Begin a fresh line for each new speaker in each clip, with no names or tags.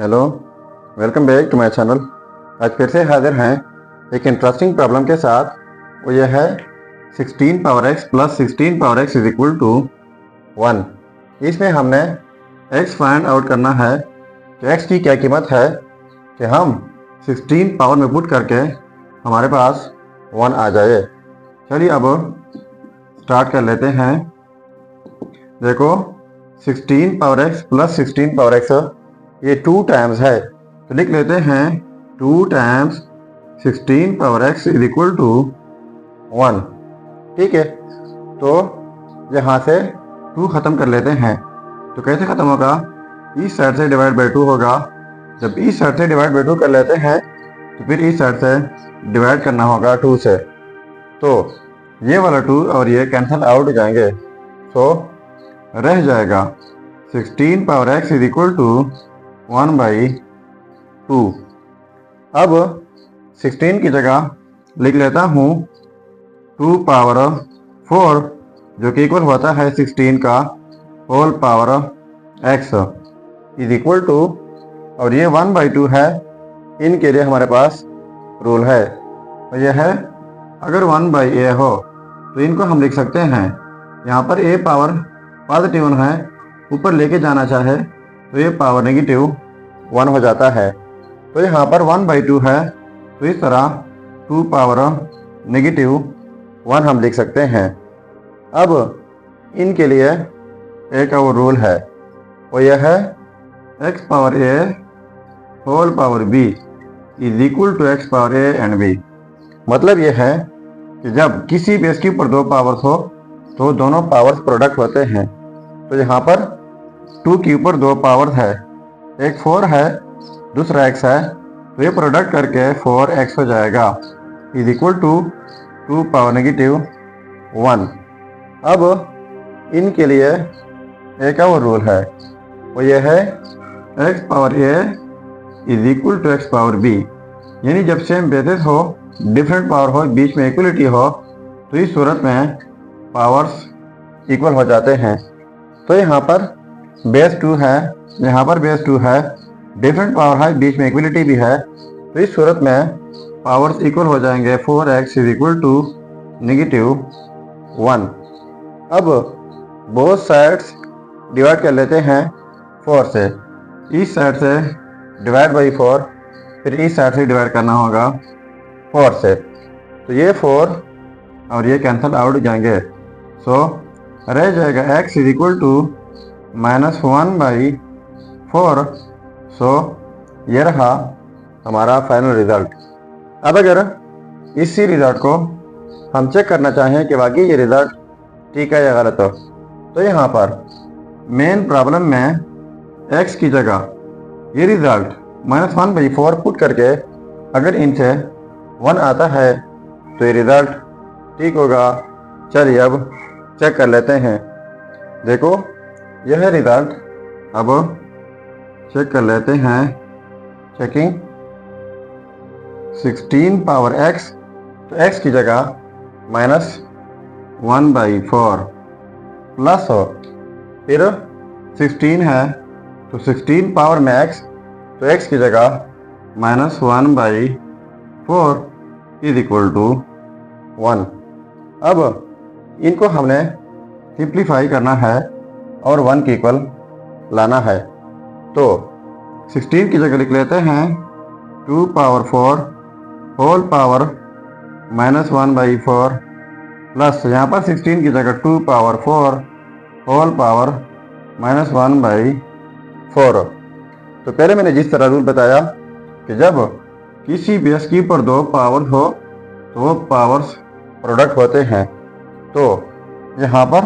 Hello, welcome back to my channel. आज फिर से हाजिर हैं एक इंटरेस्टिंग प्रॉब्लम के साथ। वो यह है 16 power x plus 16 power x is equal to 1। इसमें हमने x फाइंड आउट करना है कि x की क्या कीमत है कि हम 16 पावर में पुट करके हमारे पास 1 आ जाए। चलिए अब स्टार्ट कर लेते हैं। देखो 16 power x plus 16 power x ये 2 टाइम्स है, तो लिख लेते हैं 2 times 16 power x is equal to 1। ठीक है, तो यहाँ से 2 ख़त्म कर लेते हैं। तो कैसे ख़त्म होगा? इस साइड से डिवाइड बाई 2 होगा। जब इस साइड से डिवाइड बाई 2 कर लेते हैं तो फिर इस साइड से डिवाइड करना होगा 2 से। तो ये वाला 2 और ये कैंसिल आउट हो जाएंगे, तो रह जाएगा 16 power x is equal to 1/2। अब 16 की जगह लिख लेता हूँ 2 पावर 4 जो कि इक्वल होता है 16 का whole power x is equal to, और ये 1/2 है। इनके लिए हमारे पास रूल है, तो यह है अगर 1/a हो तो इनको हम लिख सकते हैं। यहाँ पर a पावर पॉजिटिव है, ऊपर लेके जाना चाहे तो ये पावर नेगेटिव 1 हो जाता है। तो यहाँ पर 1/2 है, तो इस तरह 2 पावर नेगेटिव 1 हम लिख सकते हैं। अब इनके लिए एक और रूल है, वो यह है x power a whole power b is equal to x power a and b। मतलब यह है कि जब किसी बेस के ऊपर 2 पावर्स हो तो दोनों पावर्स प्रोडक्ट होते हैं। तो यहाँ पर 2 के ऊपर 2 पावर्स है, एक 4 है दूसरा x है, तो ये प्रोडक्ट करके 4x हो जाएगा is equal to 2 power negative 1। अब इनके लिए एक और रूल है, वो ये है x power a is equal to x power b। यानी जब सेम बेसिस हो, डिफरेंट पावर हो, बीच में इक्वलिटी हो, तो इस सूरत में पावर्स इक्वल हो जाते हैं। तो यहाँ पर बेस 2 है, यहाँ पर बेस 2 है, डिफरेंट पावर है, बीच में इक्वलिटी भी है, तो इस सूरत में पावर्स इक्वल हो जाएंगे 4x is equal to negative 1। अब बोथ साइड्स डिवाइड कर लेते हैं 4 से। इस साइड से डिवाइड बाई 4, फिर इस साइड से डिवाइड करना होगा 4 से। तो ये 4 और ये कैंसिल आउट हो जाएंगे, सो रह जाएगा x इज इक्वल टू -1/4। सो ये रहा हमारा फाइनल रिज़ल्ट। अब अगर इसी रिज़ल्ट को हम चेक करना चाहें कि वाकई ये रिज़ल्ट ठीक है या गलत हो, तो यहाँ पर मेन प्रॉब्लम में x की जगह ये रिज़ल्ट -1/4 पुट करके अगर इनसे 1 आता है तो ये रिज़ल्ट ठीक होगा। चलिए अब चेक कर लेते हैं। देखो यह है रिज़ल्ट, अब चेक कर लेते हैं। चेकिंग 16 पावर x, तो x की जगह -1/4 प्लस हो, फिर 16 है तो 16 पावर में x, तो x की जगह -1/4 इज इक्वल टू 1। अब इनको हमने सिंप्लीफाई करना है और 1 के इक्वल लाना है। तो 16 की जगह लिख लेते हैं 2 पावर 4 होल पावर -1/4 प्लस यहाँ पर 16 की जगह 2 पावर 4 होल पावर -1/4। तो पहले मैंने जिस तरह रूल बताया कि जब किसी बेस के ऊपर 2 पावर हो तो वो पावर्स प्रोडक्ट होते हैं। तो यहाँ पर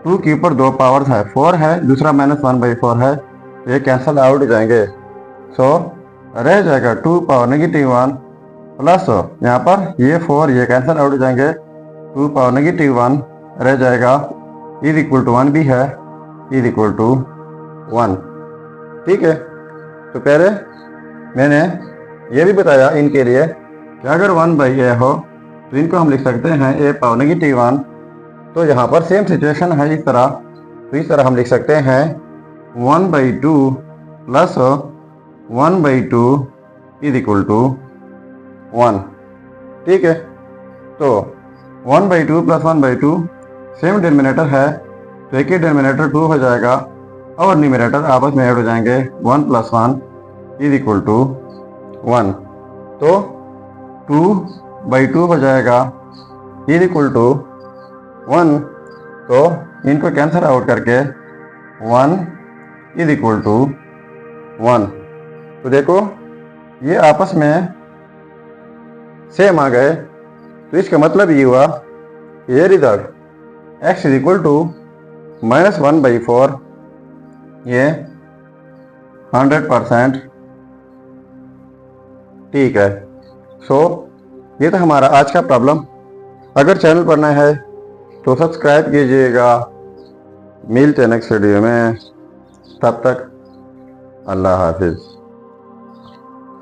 2 के ऊपर 2 पावर्स है, 4 है दूसरा -1/4 है, तो ये कैंसिल आउट हो जाएंगे। सो रह जाएगा 2 पावर नेगेटिव 1 प्लस यहाँ पर ये 4 ये कैंसिल आउट हो जाएंगे, 2 पावर नेगेटिव 1 रह जाएगा इज इक्वल टू 1 भी है इज इक्वल टू 1। ठीक है, तो पहले मैंने ये भी बताया इनके लिए कि अगर 1/a हो तो इनको हम लिख सकते हैं a पावर नेगेटिव 1। तो यहाँ पर सेम सिचुएशन है इस तरह, तो इस तरह हम लिख सकते हैं 1/2 प्लस 1/2 इज इक्वल टू 1। ठीक है, तो 1/2 प्लस 1/2 सेम डिनोमिनेटर है, तो एक ही डिनोमिनेटर 2 हो जाएगा और न्यूमरेटर आपस में ऐड हो जाएंगे। 1 + 1 इज इक्वल टू 1, तो 2/2 हो जाएगा इज इक्वल टू 1। तो इनको कैंसिल आउट करके 1 इज इक्वल टू 1। तो देखो ये आपस में सेम आ गए, तो इसका मतलब ये हुआ ये result x is equal to -1/4 ये 100% ठीक है। सो ये तो हमारा आज का प्रॉब्लम। अगर चैनल पर नए है तो सब्सक्राइब कीजिएगा। मिलते हैं नेक्स्ट वीडियो में, तब तक अल्लाह हाफिज़।